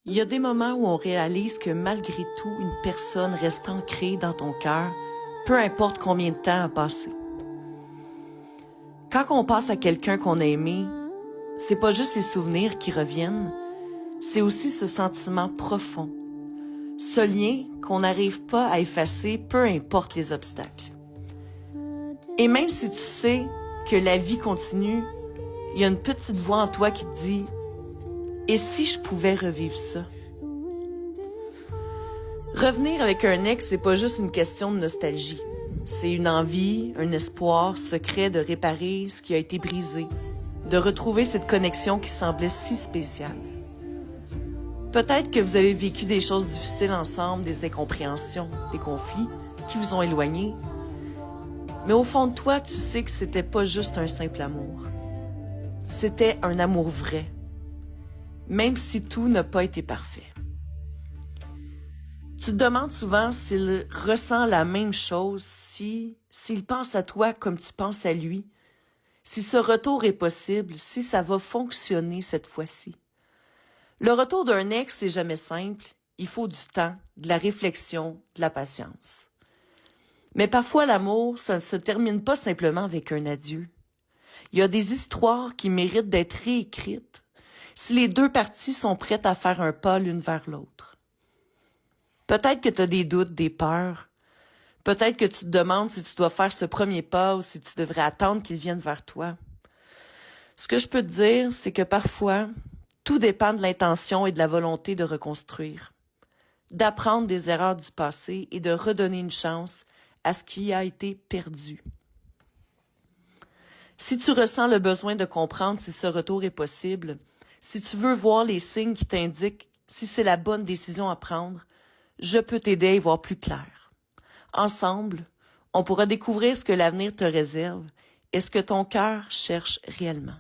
Il y a des moments où on réalise que malgré tout, une personne reste ancrée dans ton cœur, peu importe combien de temps a passé. Quand on pense à quelqu'un qu'on a aimé, c'est pas juste les souvenirs qui reviennent, c'est aussi ce sentiment profond, ce lien qu'on n'arrive pas à effacer, peu importe les obstacles. Et même si tu sais que la vie continue, il y a une petite voix en toi qui te dit « Et si je pouvais revivre ça? » Revenir avec un ex, c'est pas juste une question de nostalgie. C'est une envie, un espoir secret de réparer ce qui a été brisé, de retrouver cette connexion qui semblait si spéciale. Peut-être que vous avez vécu des choses difficiles ensemble, des incompréhensions, des conflits qui vous ont éloignés. Mais au fond de toi, tu sais que c'était pas juste un simple amour. C'était un amour vrai, même si tout n'a pas été parfait. Tu te demandes souvent s'il ressent la même chose, s'il pense à toi comme tu penses à lui, si ce retour est possible, si ça va fonctionner cette fois-ci. Le retour d'un ex, c'est jamais simple. Il faut du temps, de la réflexion, de la patience. Mais parfois, l'amour, ça ne se termine pas simplement avec un adieu. Il y a des histoires qui méritent d'être réécrites si les deux parties sont prêtes à faire un pas l'une vers l'autre. Peut-être que tu as des doutes, des peurs. Peut-être que tu te demandes si tu dois faire ce premier pas ou si tu devrais attendre qu'il vienne vers toi. Ce que je peux te dire, c'est que parfois, tout dépend de l'intention et de la volonté de reconstruire, d'apprendre des erreurs du passé et de redonner une chance à ce qui a été perdu. Si tu ressens le besoin de comprendre si ce retour est possible, si tu veux voir les signes qui t'indiquent si c'est la bonne décision à prendre, je peux t'aider à y voir plus clair. Ensemble, on pourra découvrir ce que l'avenir te réserve et ce que ton cœur cherche réellement.